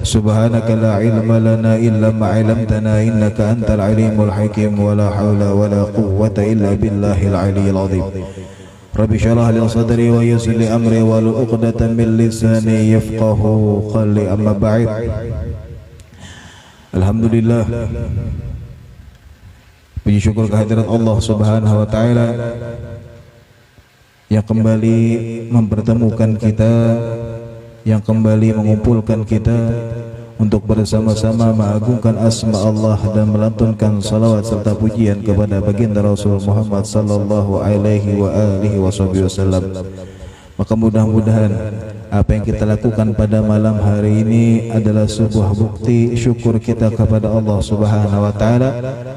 Subhanaka la ilma lana illa ma 'allamtana innaka antal alimul hakim wa la haula wa la quwwata illa billahil aliyyil azim. Rabbi shrah li sadri wa yassir li amri wa hlul 'uqdatam min lisani yafqahu qawli. Amma ba'd. Alhamdulillah, puji syukur kehadirat Allah Subhanahu wa taala yang kembali mempertemukan kita, yang kembali mengumpulkan kita untuk bersama-sama mengagungkan asma Allah dan melantunkan salawat serta pujian kepada baginda Rasul Muhammad sallallahu alaihi wa alihi wasallam. Maka mudah-mudahan apa yang kita lakukan pada malam hari ini adalah sebuah bukti syukur kita kepada Allah Subhanahu wa taala,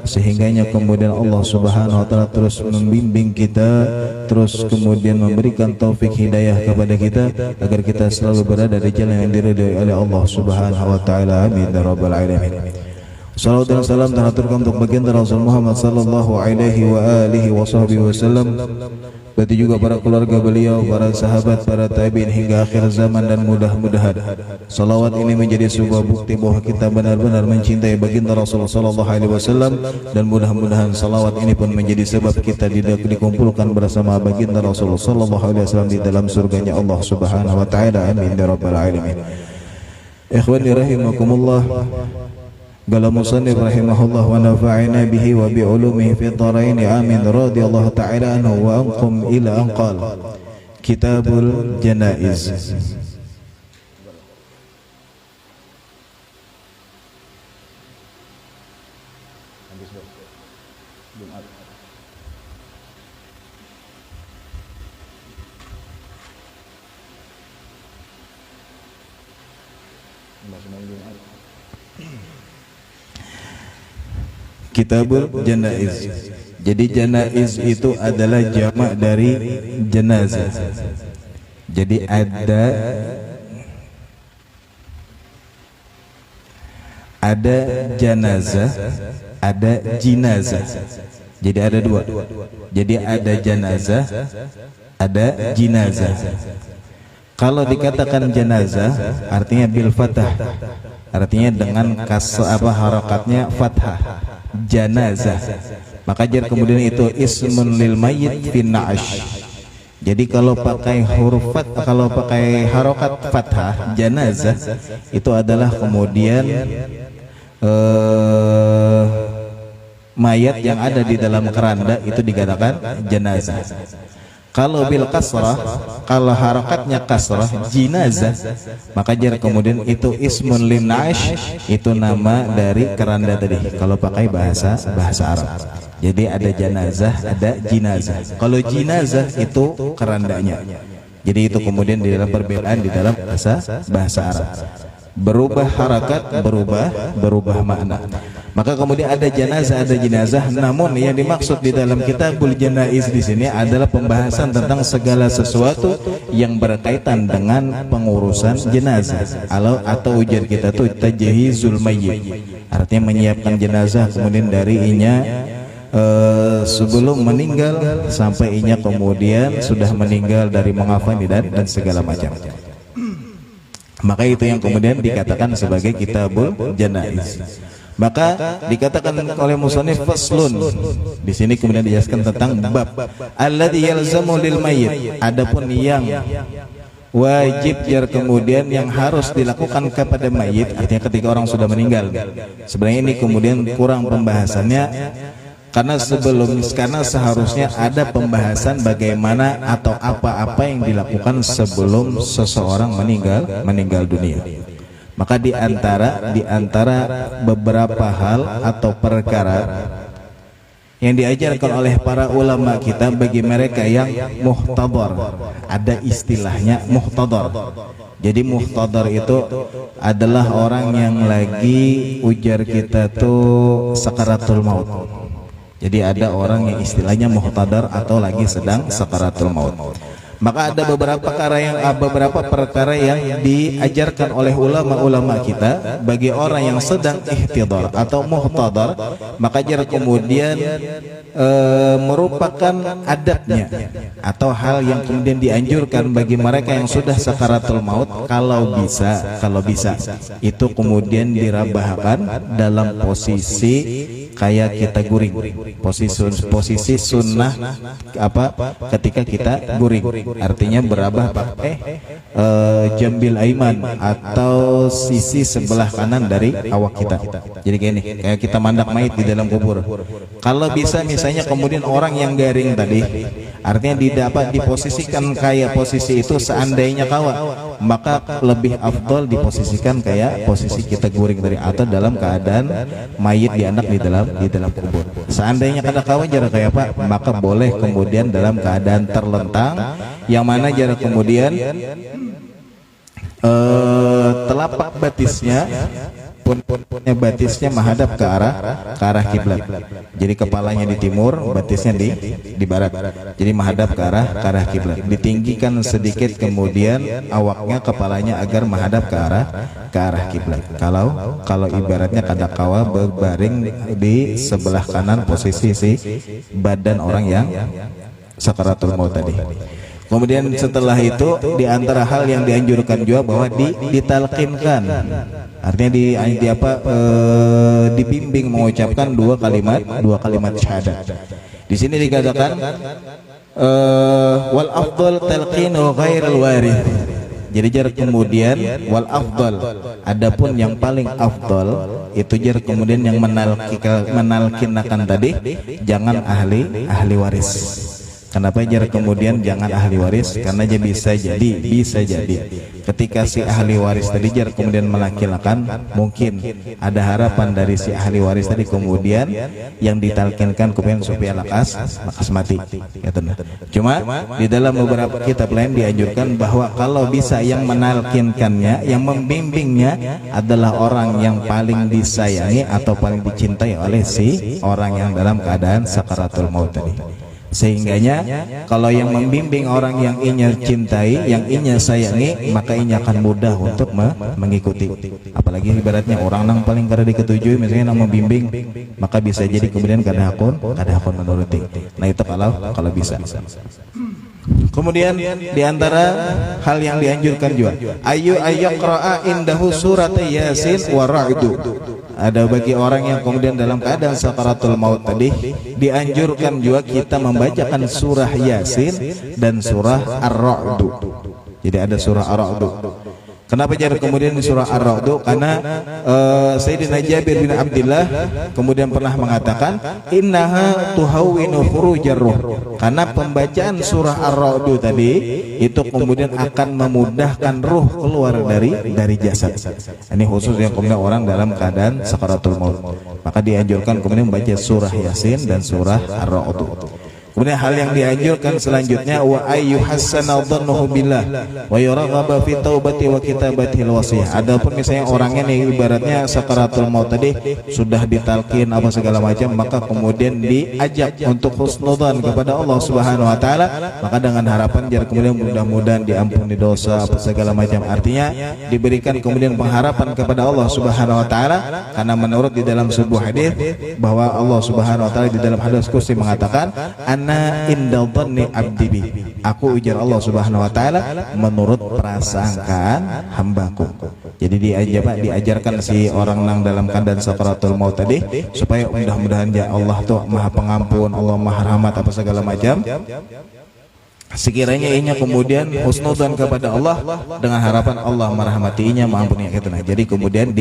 sehingganya kemudian Allah Subhanahu wa taala terus membimbing kita, terus kemudian memberikan taufik hidayah kepada kita agar kita selalu berada di jalan yang diridhai oleh Allah Subhanahu wa taala. Amin ya rabbal alamin. Salawat dan salam terhaturkan untuk baginda Rasul Muhammad sallallahu alaihi wa alihi wasallam, berarti juga para keluarga beliau, para sahabat, para tabi'in hingga akhir zaman, dan mudah-mudahan salawat ini menjadi sebuah bukti bahwa kita benar-benar mencintai baginda Rasulullah sallallahu alaihi wasallam, dan mudah-mudahan salawat ini pun menjadi sebab kita dikumpulkan bersama baginda Rasulullah sallallahu alaihi wasallam di dalam surganya Allah Subhanahu wa taala. Amin ya rabbal alamin. Ikhwani rahimakumullah, qala musannif rahimahullah wa nafa'ina bihi wa bi ulumihi fi dharain. Amin. Radhiyallahu ta'ala anhu wa anqum ila an qala Kitabul Janaiz. Kitabul Janaiz. Jadi janaiz itu adalah jamak dari jenazah. Jadi ada janazah, ada jinazah. Jadi ada dua. Jadi ada janazah, ada jinazah. Kalau dikatakan jenazah artinya bil fathah, artinya dengan harakatnya fathah, janazah. Maka jar kemudian itu ismun lil mayyit fin na'ash. Jadi kalau pakai huruf kalau pakai harokat fathah janazah itu adalah kemudian mayat yang ada di dalam keranda itu dikatakan jenazah. Kalau bil kasrah, kalau harakatnya kasrah jinazah, maka jar kemudian itu ismun lin na'ash, itu nama dari keranda tadi kalau pakai bahasa Arab. Jadi ada janazah, ada jinazah. Kalau jinazah itu kerandanya. Jadi itu kemudian di dalam perbedaan di dalam bahasa Arab. Berubah harakat, berubah makna. Maka kemudian ada janazah, ada jinazah. Namun yang dimaksud di dalam Kitabul Janaiz di sini adalah pembahasan tentang segala sesuatu yang berkaitan dengan pengurusan jenazah. Atau ujar kita tuh tajhizul mayyit. Artinya menyiapkan jenazah kemudian dari sebelum meninggal sampai kemudian sudah meninggal, dari mengafani dan segala macam. Maka itu yang kemudian dikatakan sebagai Kitabul Janaiz. Maka dikatakan oleh musannif faslun. Di sini kemudian dijelaskan tentang bab alladzi yalzamu lil mayyit. Adapun yang wajib kemudian yang harus dilakukan kepada mayit, artinya ketika orang sudah meninggal. Sebenarnya ini kemudian kurang pembahasannya karena seharusnya ada pembahasan bagaimana atau apa-apa yang dilakukan sebelum seseorang meninggal dunia. Maka di antara beberapa hal atau perkara yang diajarkan oleh para ulama kita bagi mereka yang muhtadar, ada istilahnya muhtadar. Jadi muhtadar itu adalah orang yang lagi ujar kita tuh sakaratul maut. Jadi ada orang yang istilahnya muhtadar atau lagi sedang sakaratul maut. Maka ada beberapa perkara yang diajarkan oleh ulama-ulama kita bagi orang yang sedang ihtidar atau muhtadar, maka jar kemudian merupakan adabnya atau hal yang kemudian dianjurkan bagi mereka yang sudah sakaratul maut, kalau bisa itu kemudian dirabahkan dalam posisi kayak kita guring, posisi sunnah ketika kita guring, artinya berabah pakai jambil aiman atau sisi sebelah kanan dari awak kita. Jadi kayak kita mandak mayit di dalam kubur. Kalau bisa misalnya kemudian orang yang garing tadi, artinya didapat diposisikan kayak posisi itu seandainya kawa, maka lebih afdol diposisikan kayak posisi kita guring dari atau dalam keadaan mayit dianak di dalam kubur. Seandainya kada kawan jarak kayak apa, maka boleh kemudian dalam keadaan terlentang, yang mana jarak kemudian telapak batisnya batisnya menghadap ke arah kiblat. Jadi kepalanya di timur, batisnya di barat. Jadi menghadap ke arah kiblat. Ditinggikan sedikit kemudian awaknya, kepalanya agar menghadap ke arah kiblat. Kalau ibaratnya kada kawa berbaring di sebelah kanan posisi si badan orang yang sakaratul maut tadi. Kemudian setelah itu di antara hal yang dianjurkan juga bahwa ditalqinkan, artinya dibimbing mengucapkan dua kalimat syahadat. Di sini dikatakan wal afdal talqinu ghairil warith. Jadi jarak kemudian wal afdal, adapun yang paling afdal itu jarak kemudian yang menalkinkan tadi jangan ahli waris. Kenapa jarak kemudian jangan ahli waris? Karena dia bisa jadi ketika si ahli waris tadi jarak kemudian melakinakan, mungkin ada harapan dari si ahli waris tadi kemudian yang ditalkinkan kemudian supaya lekas mati. Cuma di dalam beberapa kitab lain dianjurkan bahwa kalau bisa yang menalkinkannya, yang membimbingnya adalah orang yang paling disayangi atau paling dicintai oleh si orang yang dalam keadaan sakaratul maut tadi. Sehingganya kalau yang membimbing orang yang inya cintai, yang inya sayangi, maka inya akan mudah untuk mengikuti. Apalagi ibaratnya orang nang paling kada diketujui misalnya nang membimbing, maka bisa jadi kemudian kada hakun menuruti. Nah itu kalau bisa. Kemudian diantara hal yang dianjurkan juga ayu ayyaqra'a indahu surat Yasin wa Ra'du. Ada bagi orang yang kemudian dalam keadaan sakaratul maut tadi dianjurkan juga kita membacakan surah Yasin dan surah Ar-Ra'du. Jadi ada surah Ar-Ra'du. Kenapa jadi kemudian di surah Ar-Ra'du? Karena Sayyidina Jabir bin Abdullah kemudian pernah mengatakan innaha tuhawwinu furujar ruh. Karena pembacaan surah Ar-Ra'du tadi itu kemudian akan memudahkan ruh keluar dari jasad. Ini khusus yang kemudian orang dalam keadaan sakaratul maut. Maka dianjurkan kemudian membaca surah Yasin dan surah Ar-Ra'du. Kemudian hal yang dianjurkan selanjutnya wa ayyu hasana dhannuhu billah wa yuraghaba fi taubati wa kitabatil wasiyah. Adapun misalnya orangnya nih ibaratnya sakaratul maut tadi sudah ditalkin apa segala macam, maka kemudian diajak untuk husnudzan kepada Allah Subhanahu wa taala, maka dengan harapan jar kemudian mudah-mudahan diampuni dosa apa segala macam. Artinya diberikan kemudian pengharapan kepada Allah Subhanahu wa taala, karena menurut di dalam sebuah hadis bahwa Allah Subhanahu wa taala di dalam hadis qudsi mengatakan ana inda dhanni abdi bi, aku ujar Allah Subhanahu wa taala menurut prasangkaan hambaku. Jadi diajarkan si orang nang dalam keadaan sakaratul maut tadi supaya mudah-mudahan ya Allah tuh Maha Pengampun, Allah Maha Rahmat apa segala macam. Sekiranya inya kemudian husnudzan kepada Allah dengan harapan Allah merahmatinya, mengampuni kita. Jadi kemudian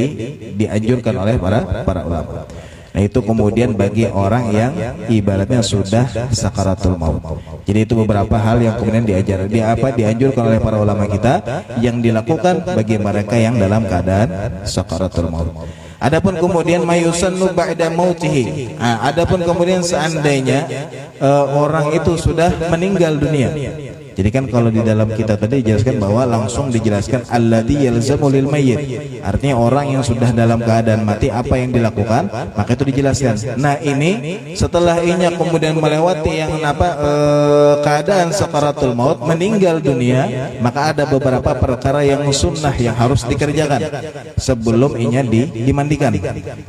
dianjurkan oleh para ulama. Nah itu kemudian bagi orang yang ibaratnya sudah sakaratul maut. Jadi itu beberapa hal yang kemudian dianjurkan oleh para ulama kita yang dilakukan bagi mereka yang dalam keadaan sakaratul maut. Adapun kemudian mayusannu ba'da mautihi. Adapun kemudian seandainya orang itu sudah meninggal dunia, Jadi kan kalau di dalam kita tadi dijelaskan bahwa langsung dijelaskan alladzi yalzamu lil mayyit, artinya orang yang sudah dalam keadaan mati apa yang dilakukan, maka itu dijelaskan. Nah ini setelah inya kemudian melewati yang keadaan sakaratul maut, meninggal dunia, maka ada beberapa perkara yang sunnah yang harus dikerjakan sebelum inya dimandikan.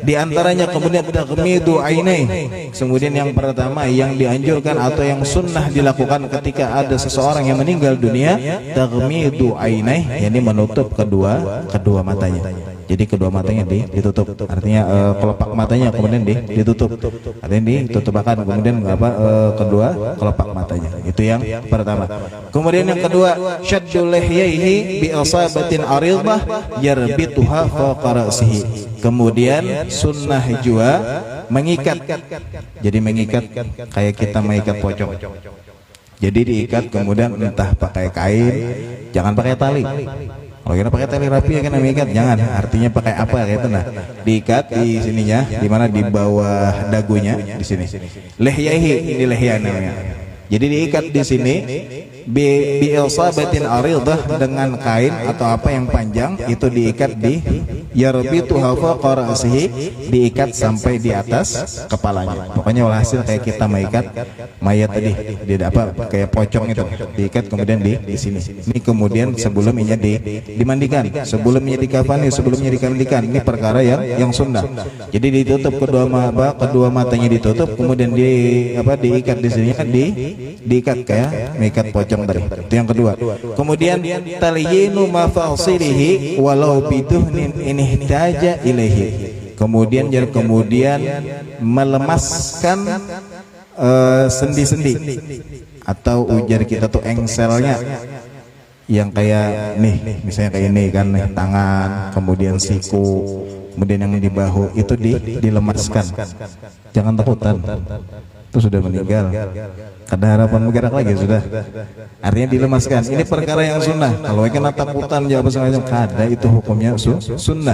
Di antaranya kemudian taghmidu ainai. Kemudian yang pertama yang dianjurkan atau yang sunnah dilakukan ketika ada seseorang yang meninggal dunia, taghmidu ainai, yakni menutup kedua matanya. Jadi kedua matanya ditutup, artinya kelopak matanya kemudian ditutup, artinya ditutup akan kemudian kedua kelopak matanya. Itu yang pertama. Kemudian yang kedua, syaddu lihyaihi bi asabatin aridah yarbituha fawqa ra'sihi. Kemudian sunnah juga mengikat. Jadi mengikat kayak kita mengikat pocong. Jadi diikat kemudian entah pakai kain, jangan pakai tali. Kalau kita pakai tali rapi ya kan mengikat, jangan. Artinya pakai apa gitu, nah diikat di sininya, di mana di bawah dagunya di sini. Lihyaihi, ini lihya namanya. Jadi diikat di sini bi ilsabatin aridah, dengan kain atau apa yang panjang, itu diikat di yarbitu fawqa ra'sihi, diikat sampai di atas kepalanya. Pokoknya walhasil kayak kita mengikat mayat tadi, kayak pocong itu, diikat kemudian di sini. Ini kemudian sebelumnya dimandikan, sebelumnya dikafani, sebelumnya dimandikan. Ini perkara yang sunnah. Jadi ditutup kedua matanya ditutup, kemudian diikat di sini, diikat kayak mengikat pocong tadi. Itu yang kedua. Kemudian talyinu mafasilihi walau biduhnin inihtaja ilaihi. Kemudian melemaskan sendi-sendi atau ujar kita tuh engselnya, yang kayak nih, misalnya kayak ini kan nih, tangan, kemudian siku, kemudian yang di bahu itu dilemaskan. Jangan takutan, itu sudah meninggal, ada harapan bergerak lagi sudah. Artinya dilemaskan. Ini perkara yang sunnah. Kalau kena takutan jawab semacam kada, itu hukumnya sunnah.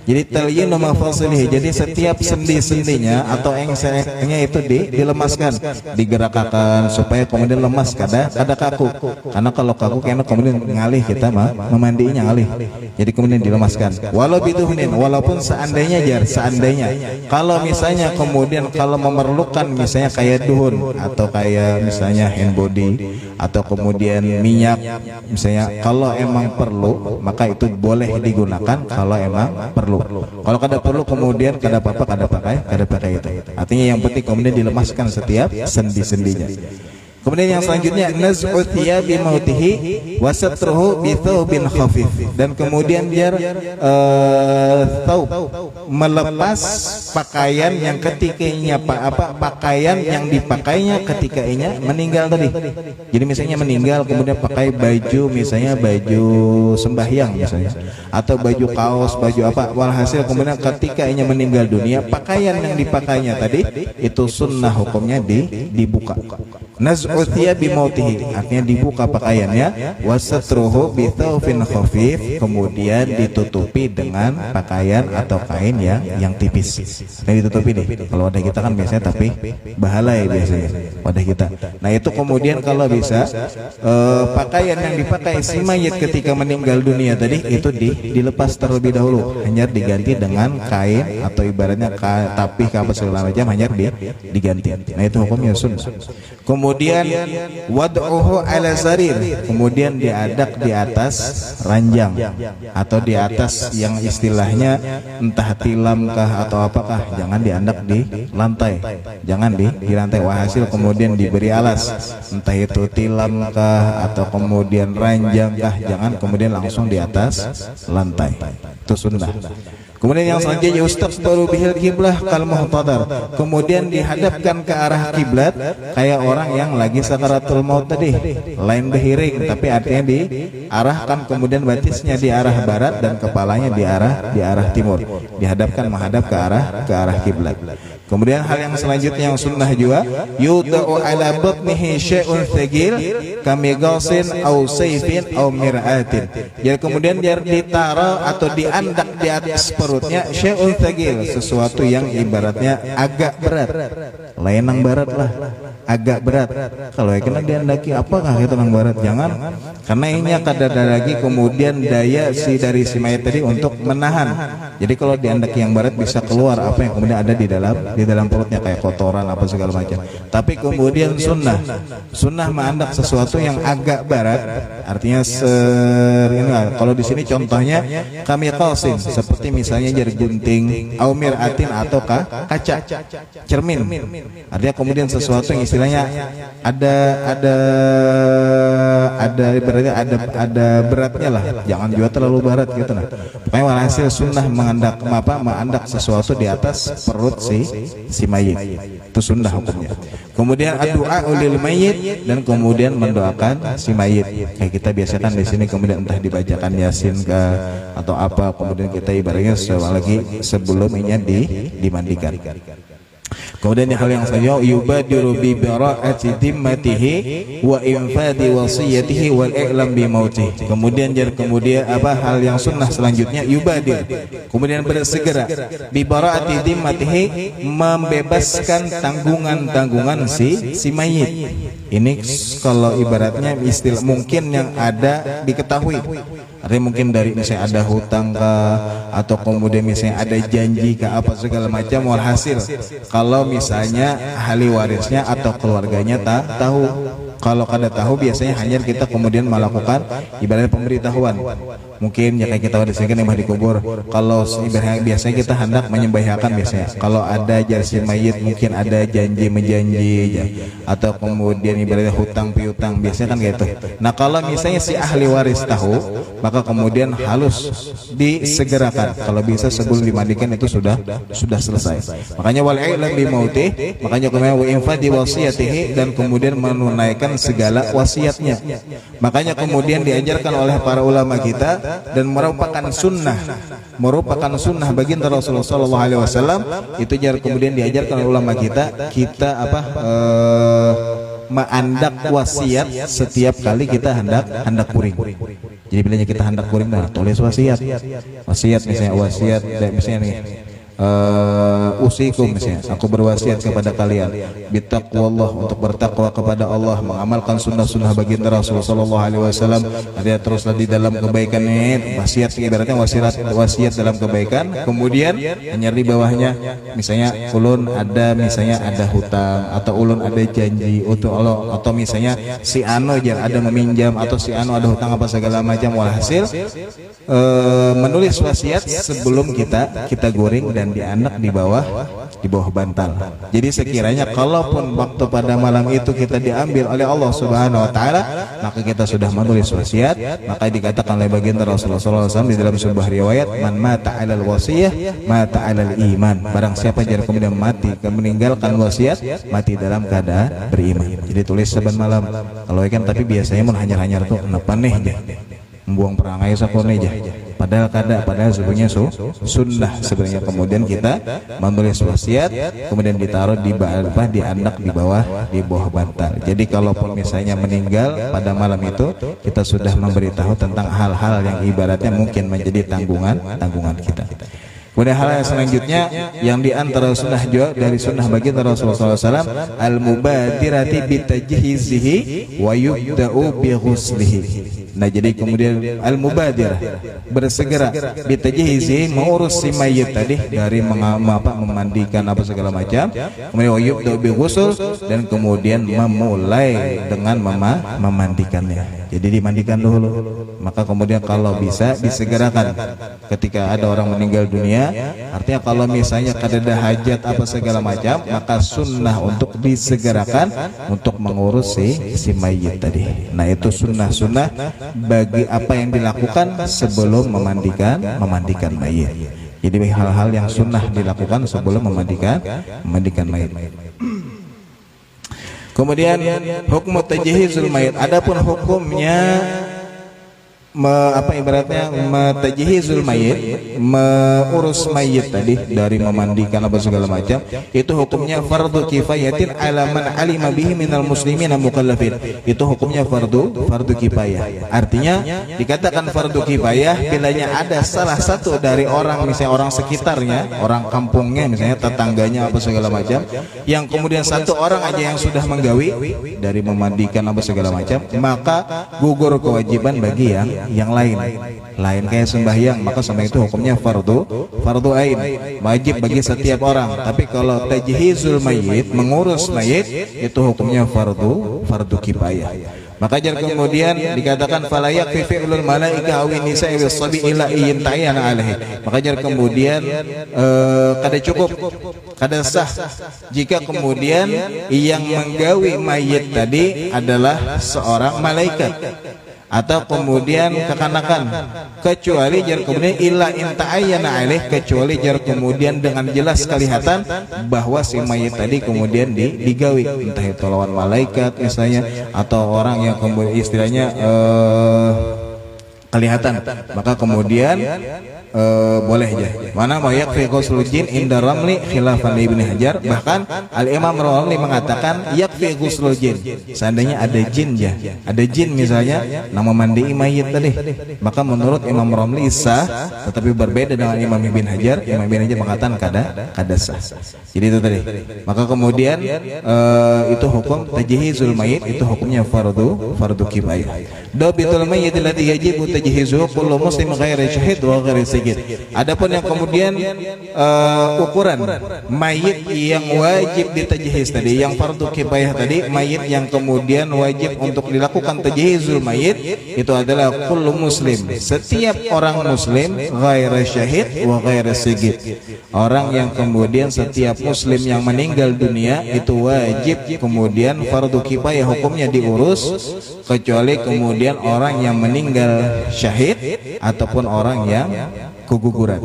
Jadi talyinu mafasilihi, jadi setiap sendi-sendinya atau engselnya itu dilemaskan, digerakkan supaya kemudian lemas, kada kaku. Karena kalau kaku kena kemudian ngalih, kita memandinya ngalih. Jadi kemudian dilemaskan. Walau biduhnin, walaupun seandainya kalau misalnya kemudian kalau memerlukan misalnya kayak duhun atau kayak misalnya hand body atau kemudian minyak misalnya, kalau emang perlu maka itu boleh digunakan kalau emang perlu. Kalau kada perlu kemudian kada apa-apa, kada pakai itu. Artinya yang penting kemudian dilemaskan setiap sendi-sendinya. Kemudian yang selanjutnya naz'u thiyabi mautihi wa satruhu bi thawbin khafif, dan kemudian biar melepas pakaian yang ketikanya pakaian yang dipakainya ketika inya meninggal tadi. Jadi misalnya meninggal kemudian pakai baju, misalnya baju sembahyang misalnya, atau baju kaos, baju apa, walhasil kemudian ketika inya meninggal dunia pakaian yang dipakainya tadi itu sunnah hukumnya dibuka. Naz'u thiyabi mautihi, artinya dibuka pakaiannya, wasatruhu bi thawbin khafif, kemudian ditutupi dengan pakaian atau kain yang tipis. Nah ditutupi nih. Kalau wadah kita kan biasanya tapi bahalai biasanya wadah kita. Nah itu kemudian kalau bisa pakaian yang dipakai si mayit ketika meninggal dunia tadi itu dilepas terlebih dahulu, hanya diganti dengan kain atau ibaratnya tapih apa segala macam, hanya diganti. Nah itu hukumnya sunnah. Kemudian wad'uhu ala sarir, kemudian diadak di atas ranjang atau di atas yang istilahnya entah tilamkah atau apakah, jangan diandak di lantai, jangan di lantai. Hasil kemudian diberi alas, entah itu tilamkah atau kemudian ranjangkah, jangan kemudian langsung di atas lantai. Itu sunnah. Kemudian yang selanjutnya ustaqbalu bihil kiblah kal muhtadar, kemudian dihadapkan ke arah kiblat kayak orang yang lagi sakaratul maut tadi, lain berhiring tapi artinya diarahkan kemudian batisnya di arah barat dan kepalanya di arah timur, dihadapkan menghadap ke arah kiblat. Kemudian hal yang selanjutnya yang sunnah juga, yudau ala batnihi syai'un thaqil kamigasin au sayfin au mir'atin. Jadi kemudian dia ditaruh atau diandak di atas perutnya syai'un thaqil, sesuatu yang ibaratnya agak berat, lainang berat lah. agak berat. Kalau kena diandaki apakah itu yang berat? Jangan, karena ini kadar lagi kemudian daya dari si mayat tadi untuk menahan. Jadi kalau diandaki yang berat bisa keluar apa yang kemudian ada di dalam perutnya kayak kotoran apa segala macam. Tapi kemudian sunnah mengandak sesuatu yang agak berat, artinya kalau di sini contohnya kami qalsin, seperti misalnya jari gunting, aumir atin atau kaca cermin. Artinya kemudian sesuatu yang istilahnya ada beratnya lah, jangan juga terlalu berat gitu nah. Pokoknya walhasil sunnah mengandak sesuatu di atas perut si mayit. Itu sunnah hukumnya. Kemudian doa ulil mayit, dan kemudian mendoakan si mayit. Kayak kita biasakan di sini kemudian entah dibacakan Yasin atau apa, kemudian kita ibaratnya lagi sebelum ini dimandikan. Kemudian hal yang selanjutnya yubadiru bi bara'ati dimmatihi wa infadi wasiyatihi wal i'lam bi mautih. Kemudian hal yang sunnah selanjutnya yubadir, kemudian bersegera bi bara'ati dimmatihi, membebaskan tanggungan si mayit. Ini kalau ibaratnya istilah mungkin yang ada diketahui. Artinya mungkin dari misalnya ada hutang atau kemudian misalnya ada janji apa segala macam, walhasil kalau misalnya ahli warisnya atau keluarganya tahu. Kalau kada tahu biasanya hanya kita kemudian melakukan ibaratnya pemberitahuan. Mungkin ya kayak kita di sini yang dikubur. Kalau ibaratnya biasanya kita hendak menyembahyakan biasanya. Kalau ada jarsi mayit mungkin ada menjanji ya. Atau kemudian ibaratnya hutang piutang biasanya kan gitu. Nah kalau misalnya si ahli waris tahu, maka kemudian halus disegerakan. Kalau bisa sebelum dimandikan itu sudah selesai. Makanya wal i'lam bi mautih, makanya kemudian wa infadi wasiyatihi, dan kemudian menunaikan segala wasiatnya. Makanya kemudian diajarkan oleh para ulama kita dan merupakan sunnah baginda Rasulullah SAW itu kemudian diajarkan oleh ulama kita mengandak wasiat setiap kali kita hendak kuring. Jadi bilanya kita hendak kuring, nah tulis wasiat misalnya nih usikum, misalnya aku berwasiat kepada kalian bitaqwallah, untuk bertakwa kepada Allah, mengamalkan sunnah-sunnah baginda Rasulullah SAW. Ada teruslah di dalam kebaikan ini, wasiat ibaratnya wasiat dalam kebaikan. Kemudian hanya di bawahnya misalnya ulun ada hutang atau ulun ada janji untuk Allah, atau misalnya si anu ada meminjam atau si anu ada hutang apa segala macam, walhasil menulis wasiat sebelum kita goreng dan dianak di bawah bantal. Jadi sekiranya kalaupun waktu pada malam itu kita diambil oleh Allah Subhanahu wa taala, maka kita sudah menulis wasiat. Maka dikatakan oleh baginda Rasulullah SAW di dalam sebuah riwayat, man mata 'alal wasiyah mata 'alal iman. Barang siapa yang kemudian mati meninggalkan wasiat, mati dalam keadaan beriman. Jadi tulis saban malam. Kalau ikan tapi biasanya mun hanyar-hanyar tuh napa nih aja. Membuang perangai sakone aja. Padahal sebenarnya sunnah sebenarnya kemudian kita menulis wasiat kemudian ditaruh dianak di bawah bantal. Jadi kalaupun misalnya meninggal pada malam itu, kita sudah memberitahu tentang hal-hal yang ibaratnya mungkin menjadi tanggungan kita. Kemudian hal yang selanjutnya yang diantara sunnah juga dari sunnah baginda Rasulullah SAW, al-mubadirati bitajhizihi wa yubda'u bi ghuslihi. Nah jadi kemudian al-mubadirah bersegera bitajhizihi, mengurus si mayit tadi dari memandikan apa segala macam, kemudian wa yubda'u bi ghusl, dan kemudian memulai dengan memandikannya. Jadi dimandikan dulu, maka kemudian kalau bisa disegerakan ketika ada orang meninggal dunia. Artinya kalau misalnya ada hajat apa segala macam, maka sunnah untuk disegerakan untuk mengurus si mayit tadi. Nah itu sunnah bagi apa yang dilakukan sebelum memandikan mayit. Jadi hal-hal yang sunnah dilakukan sebelum memandikan mayit. Kemudian hukum tajhizul mayit, adapun hukumnya ibaratnya tajhizul mayit, mengurus mayit tadi dari memandikan apa segala macam, itu hukumnya fardu kifayatin ala man alima bihi minal muslimina mukallafin. Itu hukumnya fardu kifayah. Artinya dikatakan fardu kifayah bilanya ada salah satu dari orang, misalnya orang sekitarnya, orang kampungnya, misalnya tetangganya apa segala macam, yang kemudian satu orang aja yang sudah menggawi dari memandikan apa segala macam, maka gugur kewajiban bagi yang lain kayak sembahyang, maka sembahyang itu hukumnya fardu ain, wajib bagi setiap orang. Tapi kalau tajhizul mayit, mengurus mayit, itu hukumnya fardu kifayah. Maka jar kemudian dikatakan fala yakfi fi'lul malaika aw nisa'i bis-sabi illa yintayana alaihi. Maka jar kemudian kada cukup, kada sah jika kemudian yang menggawi mayit tadi adalah seorang malaikat atau kemudian kekanakan, kecuali jar kemudian illa inta'ayyana alaih, kecuali jar kemudian dengan jelas kelihatan bahwa si mayit tadi kemudian digawi, entah itu lawan malaikat misalnya, atau orang yang kemudian istilahnya kelihatan, maka kemudian boleh aja. Mana mau yakfi ghuslul jin inda Ramli khilafan Ibnu Hajar. Bahkan Al-Imam Ramli mengatakan yakfi ghuslul jin. Seandainya ada jin ya, ada jin misalnya nama mandi mayit tadi, maka menurut Imam Ramli sah, tetapi berbeda dengan Imam Ibnu Hajar. Imam Ibnu Hajar mengatakan kada sah. Jadi itu tadi. Maka kemudian itu hukum tajhizul mayit, itu hukumnya fardu kifayah. Dabitul mayit alladhi yajibu tajhizuhu kullu muslim ghairi syahid wa ghairi sigir. Adapun yang kemudian ukuran mayit yang wajib ditajhiz tadi, yang fardu kifayah tadi, mayit yang kemudian wajib untuk dilakukan tajhizul mayit, itu adalah kullu muslim, setiap orang muslim ghairi syahid wa ghairi sigir. Orang yang kemudian setiap muslim yang meninggal dunia itu wajib kemudian fardu kifayah hukumnya diurus, kecuali kemudian orang yang meninggal syahid ataupun orang yang keguguran.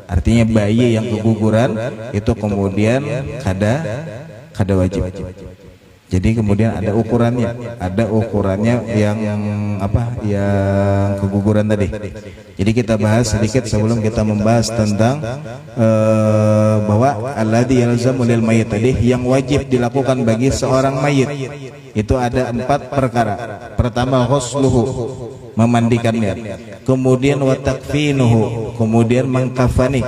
Artinya bayi yang keguguran itu kemudian kada wajib. Jadi kemudian ada ukurannya yang apa, yang keguguran tadi. Jadi kita bahas sedikit sebelum kita membahas tentang bahwa alladzi yalzamu lil mayyit tadi, yang wajib dilakukan bagi seorang mayit itu ada 4 perkara. Pertama ghusluhu, memandikannya, kemudian wa takfinuhu, kemudian mengkafani,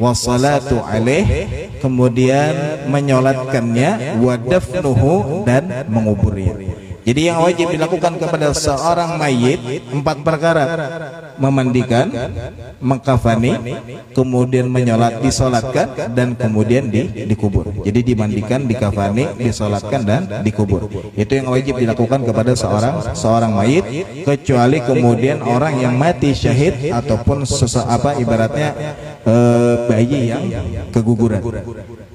wa salatu alaih, kemudian menyolatkannya, wa dafnuhu, dan menguburnya. Jadi yang wajib dilakukan kepada seorang mayit 4 perkara: memandikan, mengkafani, kemudian disolatkan, dan kemudian dikubur. Jadi dimandikan, dikafani, disolatkan, dan dikubur. Itu yang wajib dilakukan kepada seorang mayit, kecuali kemudian orang yang mati syahid ataupun ibaratnya bayi yang keguguran.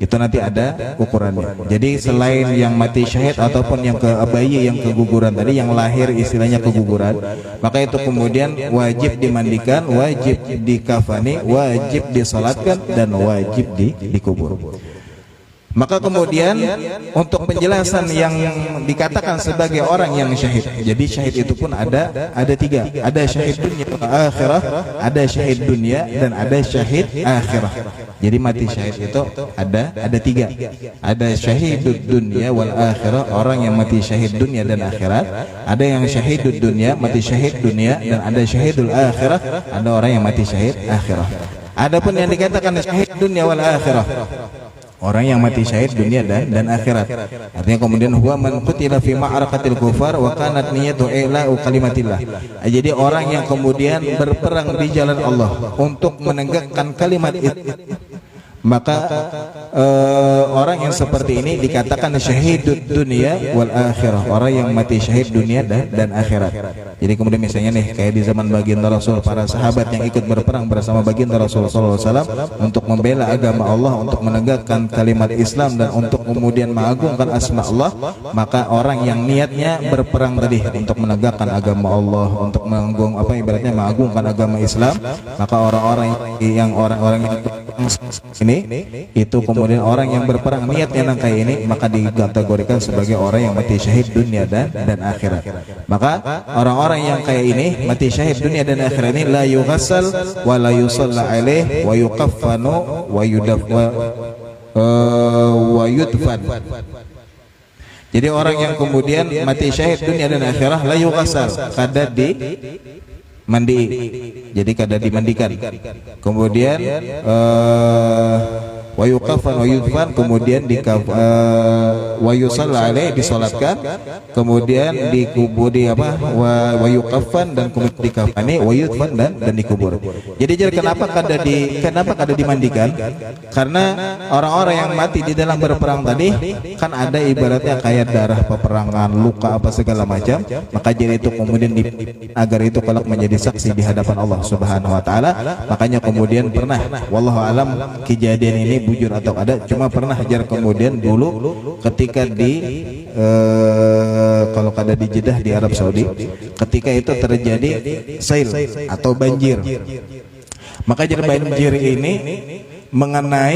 Itu nanti ada ukurannya. Jadi selain yang mati syahid ataupun yang bayi yang keguguran tadi, yang lahir istilahnya keguguran, maka itu kemudian wajib dimandikan, wajib dikafani, wajib disalatkan, dan wajib dikubur. Maka kemudian untuk penjelasan yang dikatakan sebagai orang yang syahid, jadi syahid itu pun ada 3. Ada syahid dunia wal akhirah, ada syahid dunia, dan ada syahid akhirah. Jadi mati syahid itu ada 3. Ada syahidud dunia wal akhirah, orang yang mati syahid dunia dan akhirat. Ada yang syahidud dunia, mati syahid dunia, dan ada syahidul akhirah, ada orang yang mati syahid akhirah. Adapun yang dikatakan syahid dunia wal akhirah, orang yang mati syahid dunia dan akhirat. Artinya kemudian huwa man qutila fi ma'rakatil kufar wa kanat niyatu ila'u kalimatillah. Jadi orang yang kemudian berperang di jalan Allah untuk menegakkan kalimat itu, maka orang yang seperti ini dikatakan syahidud dunia wal akhirah, orang yang mati syahid dunia dan akhirat. Jadi kemudian misalnya nih, kayak di zaman baginda Rasul, para sahabat yang ikut berperang bersama baginda Rasul sallallahu alaihi wasallam untuk membela agama Allah, untuk menegakkan kalimat Islam, dan untuk kemudian mengagungkan asma Allah, maka orang yang niatnya berperang tadi untuk menegakkan agama Allah, untuk mengagungkan ibaratnya mengagungkan agama Islam, maka orang-orang yang ini itu kemudian orang yang berperang niatnya nang kayak ini, maka dikategorikan sebagai orang yang mati syahid dunia dan akhirat. Maka orang-orang yang kayak ini mati syahid dunia dan akhirat ini la yughassal wa la yusalla alaih wa yukaffanu wa yudfan. Jadi orang yang kemudian mati syahid dunia dan akhirat la yughassal, kada di mandi, jadi kada dimandikan. Kemudian wa yukaffan wa yudfan, kemudian wa yusalla alaih, disolatkan, kemudian dikubur, di apa, wa yukaffan, dan kemudian dikafani, wa yudfan, dan dikubur. Jadi kenapa kada dimandikan? Karena orang-orang yang mati di dalam berperang tadi kan ada ibaratnya kayak darah peperangan, luka apa segala macam, maka jadi itu kemudian agar itu kelak menjadi saksi di hadapan Allah Subhanahu wa taala. Makanya kemudian pernah, wallahu alam kejadian ini bujur atau ada, cuma pernah ajar kemudian dulu ketika di kalau kada di Jeddah di Arab Saudi, ketika itu terjadi sail atau banjir, maka jadi banjir ini mengenai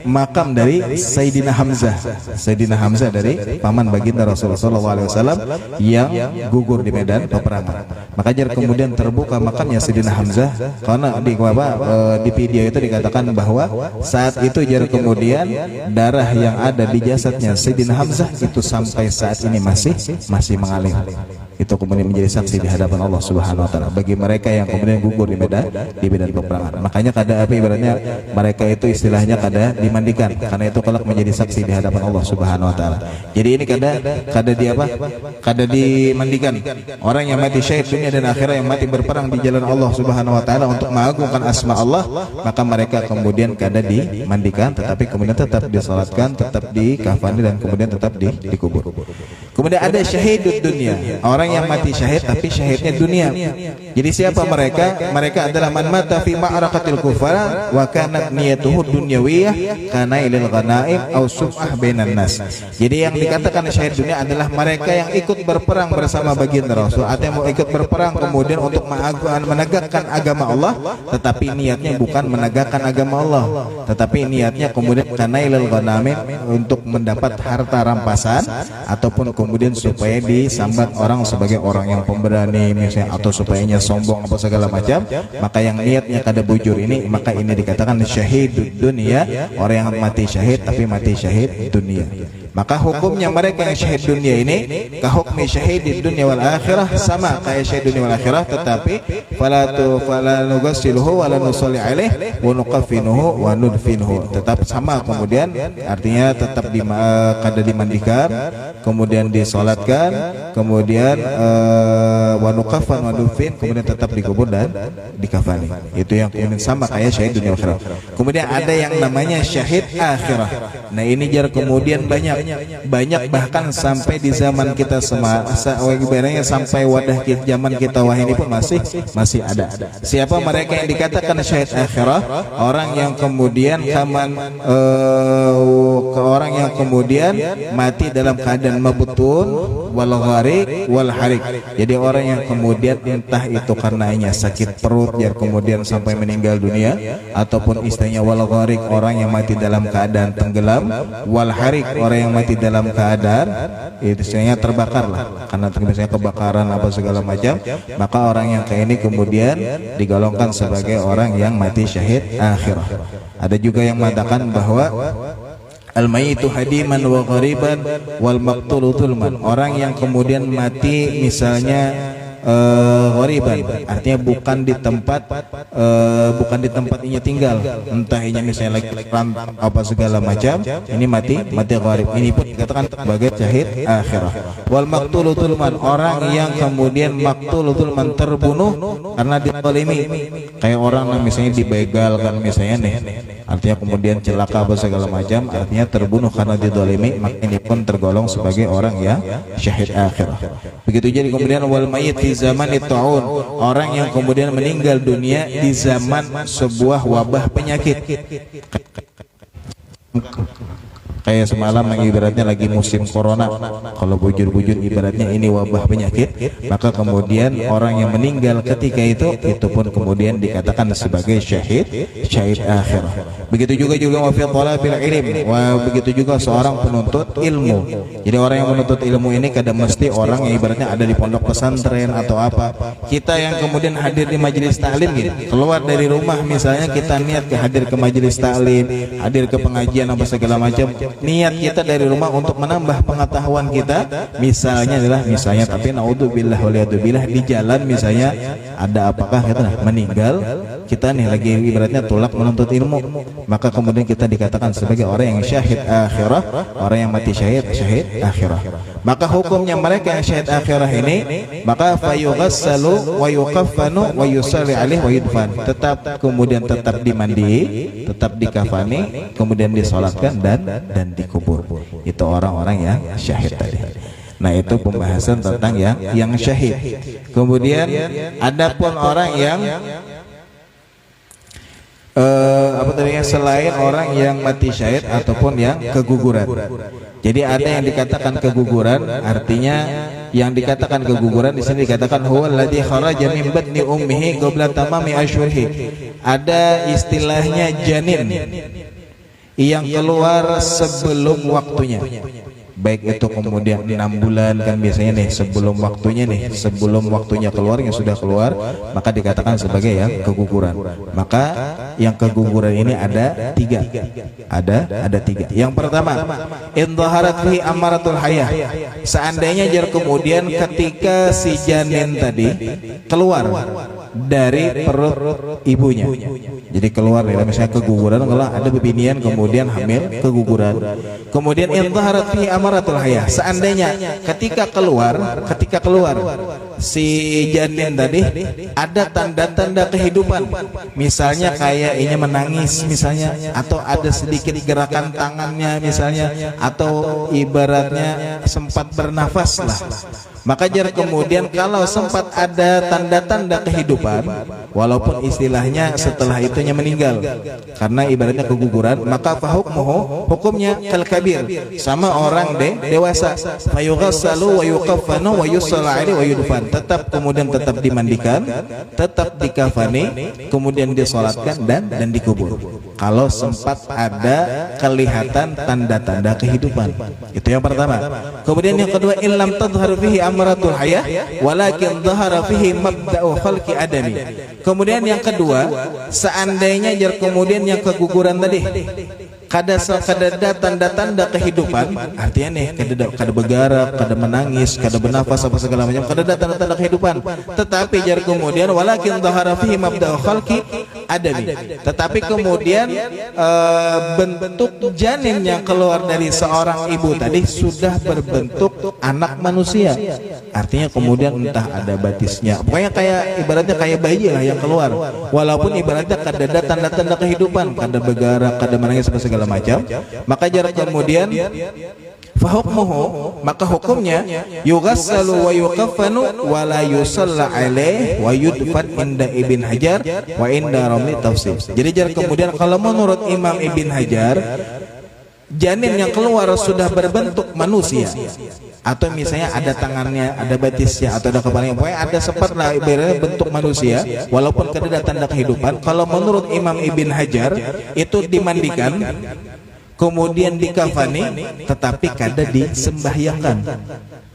makam dari Sayyidina Hamzah. Sayyidina Hamzah dari paman baginda Rasulullah SAW yang gugur di medan peperangan. Maka jadi kemudian terbuka makamnya Sayyidina Hamzah, karena di video itu dikatakan bahwa saat itu jadi kemudian darah yang ada di jasadnya Sayyidina Hamzah itu sampai saat ini masih mengalir. Itu kemudian menjadi saksi di hadapan Allah Subhanahu wa taala bagi mereka yang kemudian gugur di medan peperangan. Makanya kada apa ibaratnya mereka itu istilahnya kada dimandikan, karena itu kelak menjadi saksi di hadapan Allah Subhanahu wa taala. Jadi ini kada dimandikan. Orang yang mati syahid dunia dan akhirat, yang mati berperang di jalan Allah Subhanahu wa taala untuk mengagungkan asma Allah, maka mereka kemudian kada dimandikan, tetapi kemudian tetap disalatkan, tetap dikafani, dan kemudian tetap dikubur. Kemudian ada syahidud dunia, orang yang mati syahid tapi syahidnya dunia. Jadi siapa mereka? Mereka adalah man mata fi ma'rakatil kufar wa kanat niyatuhu dunyawiyah kana ilal ghanaim aw sum'ah bainan nas. Jadi yang dikatakan syahid dunia adalah mereka yang ikut berperang bersama baginda Rasul, atau yang mau ikut berperang kemudian untuk menegakkan agama Allah, tetapi niatnya bukan menegakkan agama Allah, tetapi niatnya kemudian kana ilal ghanaim, untuk mendapat harta rampasan, ataupun kemudian supaya disambat orang sebagai orang yang pemberani misalnya, atau supayanya sombong apa segala macam. Maka yang niatnya kada bujur ini, maka ini dikatakan syahid dunia, orang yang mati syahid tapi mati syahid dunia. Maka hukumnya mereka yang syahid dunia ini kahukmi syahid di dunia wal akhirah, sama kayak syahid dunia wal akhirah, tetapi fala nughsiluhu wa la nusalli alaih wa nuqaffinuhu wa nudfinuhu, tetap sama. Kemudian artinya tetap kada dimandikan, kemudian disolatkan, kemudian wa nuqaffan wa nudfin, kemudian tetap dikubur dan dikafani. Itu yang kemudian sama kayak syahid dunia wal akhirah. Kemudian ada yang namanya syahid akhirah. Nah ini jar kemudian banyak, bahkan sampai di zaman kita ibaratnya sampai wadah zaman kita wah ini pun masih ada. Siapa mereka yang dikatakan syahid akhirah? Orang yang kemudian orang yang kemudian mati dalam keadaan mabutun wal gharik wal harik. Jadi orang yang kemudian entah itu karenanya sakit perut ya kemudian sampai meninggal dunia, ataupun istilahnya wal gharik, orang yang mati dalam keadaan tenggelam, wal harik, orang yang mati dalam keadaan istilahnya terbakar lah, karena misalnya kebakaran apa segala macam. Maka orang yang kayak ini kemudian digolongkan sebagai orang yang mati syahid akhirah. Ada juga yang mengatakan bahwa al-mayyitu hadiman wa ghariban wal maqtulu zulman, orang yang kemudian mati misalnya ghariban, artinya bukan di tempat ini tinggal, entah ini misalnya lagi apa segala macam, ini mati gharib, ini pun dikatakan sebagai syahid akhirah. Wal maqtulu zulman, orang yang kemudian maqtul zulman, terbunuh karena dizalimi, kayak orang misalnya dibegal kan misalnya nih, artinya kemudian celaka apa segala macam, artinya terbunuh karena dizalimi, maka ini pun tergolong sebagai orang yang syahid akhirah. Begitu. Jadi kemudian wal mayyit fi zaman at-ta'un, orang yang kemudian meninggal dunia di zaman sebuah wabah penyakit. Kayak semalam yang ibaratnya lagi musim corona, kalau bujur-bujur ibaratnya ini wabah penyakit, maka kemudian orang yang meninggal ketika itu pun kemudian dikatakan sebagai syahid akhirah. Begitu juga wa fi thalabil ilm, begitu juga seorang penuntut ilmu. Jadi orang yang menuntut ilmu ini kadang mesti orang yang ibaratnya ada di pondok pesantren atau apa. Kita yang kemudian hadir di majelis taklim gitu, keluar dari rumah misalnya kita niat hadir ke majelis taklim, hadir ke pengajian apa segala macam, niat kita dari rumah untuk menambah pengetahuan kita, misalnya tapi naudzubillah waliyadzubillah di jalan misalnya ada apakah kita meninggal, kita nih lagi ibaratnya tulak menuntut ilmu, maka kemudian kita dikatakan sebagai orang yang syahid akhirah, orang yang mati syahid akhirah. Maka hukumnya mereka yang syahid akhirah ini, maka fayughassalu wa yukaffanu wa yusalli alaihi wa yudfan, tetap dimandi, tetap dikafani, kemudian disolatkan dan dikubur. Itu orang-orang yang syahid tadi. Nah, itu pembahasan tentang yang syahid. Kemudian adapun orang yang selain orang yang mati syahid ataupun yang keguguran. Jadi ada yang dikatakan keguguran, artinya yang dikatakan keguguran di sini dikatakan huwa alladzi kharaja min batni ummihi qabla tamami asyhurihi. Ada istilahnya janin yang keluar sebelum waktunya. Baik itu kemudian 6 bulan kan biasanya nih sebelum waktunya keluar, yang sudah keluar maka dikatakan sebagai yang keguguran. Maka yang keguguran ini ada tiga. Yang pertama, in dhaharat fihi amaratul hayah. Seandainya kemudian ketika si janin tadi keluar dari perut ibunya. Jadi keluar dari misalnya keguguran, kalau ada bebinian kemudian hamil keguguran. Kemudian in dhaharat fihi amaratul hayah. Seandainya ketika keluar si janin tadi ada tanda-tanda kehidupan. Misalnya kayak ini menangis misalnya, atau ada sedikit gerakan tangannya misalnya, atau ibaratnya sempat bernafas lah. Maka kemudian kalau sempat ada tanda-tanda kehidupan, walaupun istilahnya setelah itunya meninggal karena ibaratnya keguguran, maka hukumnya kal kabir, sama orang dewasa. Fayughassalu wa yukaffanu wa yusalla alaihi wa yudfan, tetap dimandikan, tetap dikafani, kemudian disolatkan dan dikubur kalau sempat ada kelihatan tanda-tanda kehidupan. Itu yang pertama. Kemudian yang kedua, illam tadhhar fihi amratul hayah walakin dhahara fihi mabda'u khalqi adami. Kemudian yang kedua, seandainya kemudian yang keguguran tadi kada tanda-tanda kehidupan, artinya nih kada bergerak, kada menangis, kada bernafas apa segala macam, kada tanda-tanda kehidupan, tetapi kemudian walakin dhahara fihi mabda'u khalqi adami, tetapi kemudian bentuk janin yang keluar dari seorang ibu tadi sudah berbentuk anak manusia. Artinya kemudian entah ada batisnya, pokoknya kayak ibaratnya kayak bayi lah yang keluar, walaupun ibaratnya kada ada tanda-tanda kehidupan, kada bergerak, kada menangis apa segala macam. Maka kemudian fahukmuhu, maka hukumnya yughassalu wa yukaffanu wa la yusalla alaih wa yudfan inda Ibn Hajar wa inda Ramli tafsir. Jadi kemudian kalau menurut Imam Ibn Hajar, janin yang keluar sudah berbentuk manusia, atau misalnya ada tangannya, ada batisnya, atau ada kepalanya, pokoknya ada sempat lah ibaratnya bentuk manusia walaupun tidak ada tanda kehidupan, kalau menurut Imam Ibn Hajar itu dimandikan, kemudian dikafani, tetapi kada disembahyangkan.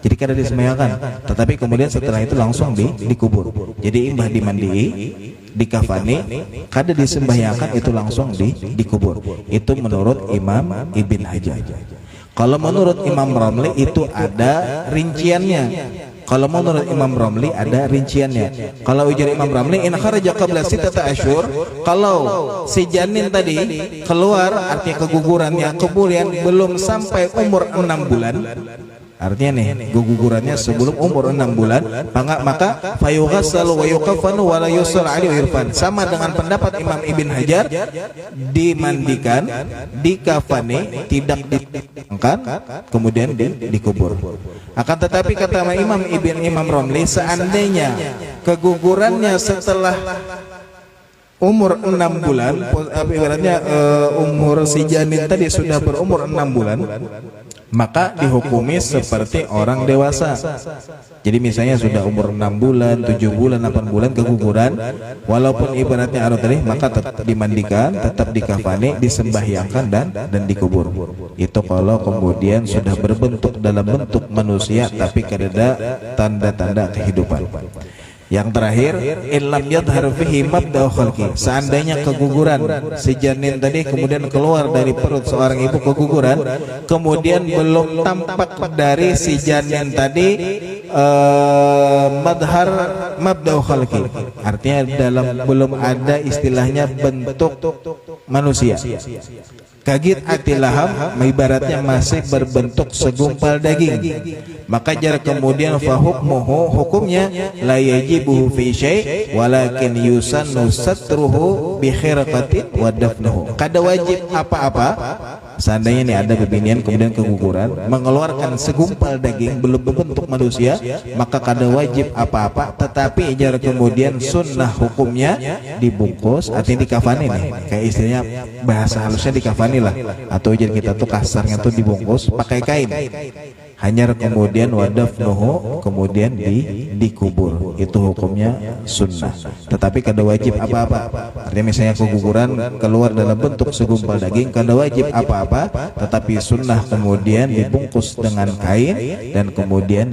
Jadi kada disembahyangkan, tetapi kemudian setelah itu langsung dikubur. Jadi imbah dimandii, dikafani, kada disembahyangkan, itu langsung dikubur. Itu menurut Imam Ibn Hajar. Kalau menurut Imam Ramli itu ada rinciannya. Kalau ujar Imam Ramli, in kharaja qabla sittata asyhur, kalau si janin tadi keluar artinya kegugurannya kemudian belum sampai umur 6 bulan, artinya nih kegugurannya sebelum umur 6 bulan, maka fayughassalu wa yukaffanu wa la yusalla alaihi wa yudfan, sama dengan pendapat Imam Ibn Hajar, dimandikan, dikafani, tidak diangkat, kemudian dikubur. Akan tetapi kata Imam Romli, seandainya kegugurannya setelah umur 6 bulan, ibaratnya umur si janin tadi sudah berumur 6 bulan, maka dihukumi seperti orang dewasa. Jadi misalnya sudah umur 6 bulan, 7 bulan, 8 bulan keguguran, walaupun ibaratnya tadi, maka tetap dimandikan, tetap dikafani, disembahyangkan dan dikubur. Itu kalau kemudian sudah berbentuk dalam bentuk manusia tapi ada tanda-tanda kehidupan. Yang terakhir, illam yadhhar fihi mabda'u khalqi. Seandainya keguguran si janin tadi kemudian keluar dari perut seorang ibu keguguran, kemudian belum tampak dari si janin tadi madhar mabda'u khalqi. Artinya belum ada istilahnya bentuk manusia. Kagit atilaham, ibaratnya masih berbentuk segumpal daging. Maka jarak kemudian fahukmuhu, hukumnya la yajibuhu fi syai' walakin yusannu satruhu bi khirqatin wa dafnuhu. Kada wajib apa-apa. Seandainya ini ada bebinian kemudian keguguran mengeluarkan segumpal daging belum berbentuk manusia, maka kada wajib apa-apa, tetapi jarak kemudian sunnah hukumnya dibungkus, artinya dikafani nih. Kayak istilahnya bahasa halusnya dikafani lah, atau jadi kita tuh kasarnya tuh dibungkus pakai kain. Hanya kemudian wadafnuhu, kemudian dikubur. Itu hukumnya sunnah. Tetapi kada wajib apa-apa. Artinya misalnya keguguran keluar dalam bentuk segumpal daging, kada wajib apa-apa, tetapi sunnah kemudian dibungkus dengan kain dan kemudian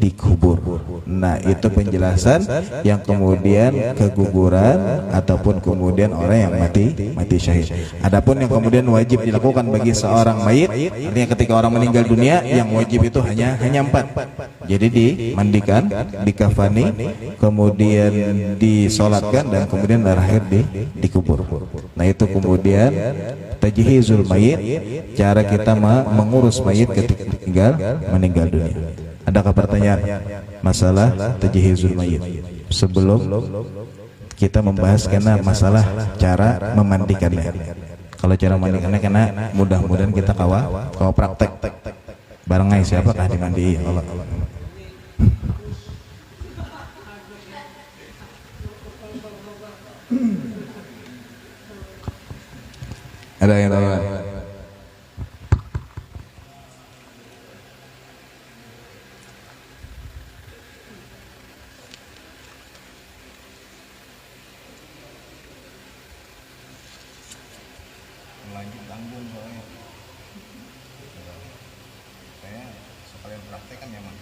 dikubur. Nah, itu penjelasan yang kemudian keguguran ataupun kemudian orang yang mati syahid. Adapun yang kemudian wajib dilakukan bagi seorang mayit, artinya ketika orang meninggal dunia, yang wajib itu hanya 4. Jadi dimandikan, dikafani, kemudian disolatkan dan kemudian terakhir dikubur. Nah, itu kemudian tajhizul mayit, cara kita mengurus mayit ketika meninggal dunia. Adakah pertanyaan masalah tajhizul mayit sebelum kita membahas karena masalah cara memandikannya? Kalau cara memandikannya karena mudah-mudahan kita kawa praktek. Barengai siapakah dimandi? Ada yang tahu? Lanjut tanggung soalnya. Saya sekalian praktekan ya, Mas.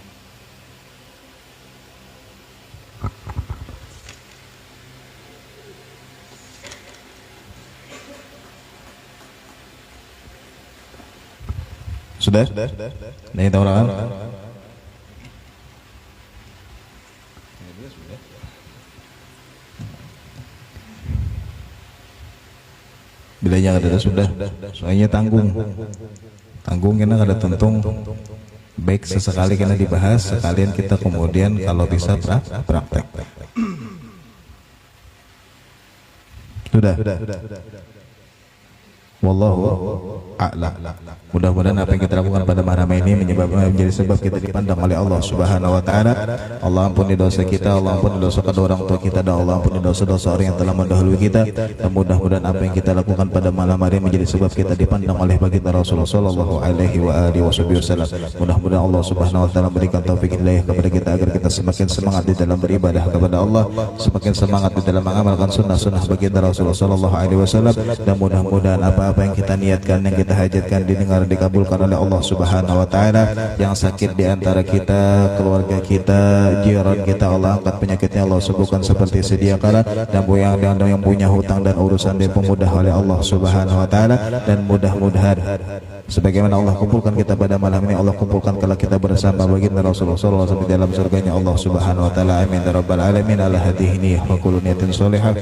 Sudah? Nih tahu orang? Bilanya ada sudah, soalnya tanggung kena ada tentung. Baik sesekali kena dibahas, sekalian kita kemudian kalau bisa praktek. Sudah. Wallahu a'lam. Mudah-mudahan apa yang kita lakukan pada malam ini menjadi sebab kita dipandang oleh Allah Subhanahu wa taala. Allah ampuni dosa kita, Allah ampuni dosa kedua orang tua kita, dan Allah ampuni dosa-dosa orang yang telah mendahului kita. Dan mudah-mudahan apa yang kita lakukan pada malam hari ini menjadi sebab kita dipandang oleh baginda Rasulullah sallallahu alaihi wa alihi wasallam. Mudah-mudahan Allah Subhanahu wa taala berikan taufik hidayah kepada kita agar kita semakin semangat di dalam beribadah kepada Allah, semakin semangat di dalam mengamalkan sunnah-sunnah baginda Rasulullah sallallahu alaihi wasallam, dan mudah-mudahan apa yang kita niatkan, yang kita hajatkan didengar, dikabulkan oleh Allah Subhanahu wa taala. Yang sakit di antara kita, keluarga kita, jiran kita, Allah angkat penyakitnya, Allah sembuhkan seperti sedia kala. Dan yang punya hutang dan urusan dipermudah oleh Allah Subhanahu wa taala. Dan mudah-mudahan sebagaimana Allah kumpulkan kita pada malam ini, Allah kumpulkan kalau kita bersama baginda Rasulullah sallallahu alaihi wasallam di dalam surganya Allah Subhanahu wa taala. Amin ya rabbal alamin. Ala hadhihi wa kullu niyatin shalihah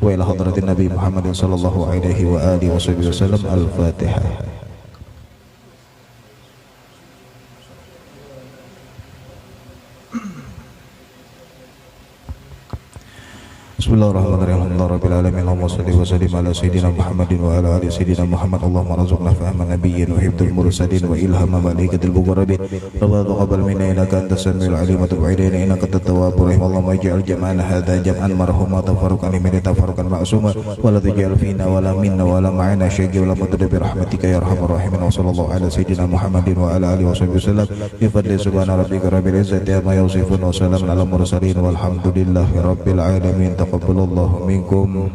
wa ila hadratin Nabi Muhammadin sallallahu alaihi wa alihi wasallam. Al-Fatihah. Bismillahirrahmanirrahim. Alhamdulillahirabbil alamin. Allahumma shalli wa sallim ala sayyidina Muhammadin wa ala ali sayyidina Muhammad. Allahumma arzuqna fahma nabiyyin wa hifdzal mursalin wa ilhama malaikatil muqarrabin. Rabbana taqabbal minna innaka antas samiul alim wa tub alaina innaka antat tawwabur rahim. Allahumma ij'al jam'ana hadza jam'an marhuma tafarruqan min tafarruqan ma'suma wa la taj'al fina wa la minna wa la ma'ana syaqi wa la mudda bi rahmatika ya arhamar rahimin. Wa sallallahu ala sayyidina Muhammadin wa ala alihi wasallam bi fadli subhana rabbika rabbil izzati amma yasifun wa salamun ala mursalin walhamdulillahi rabbil alamin. Taqabbalallahu minkum.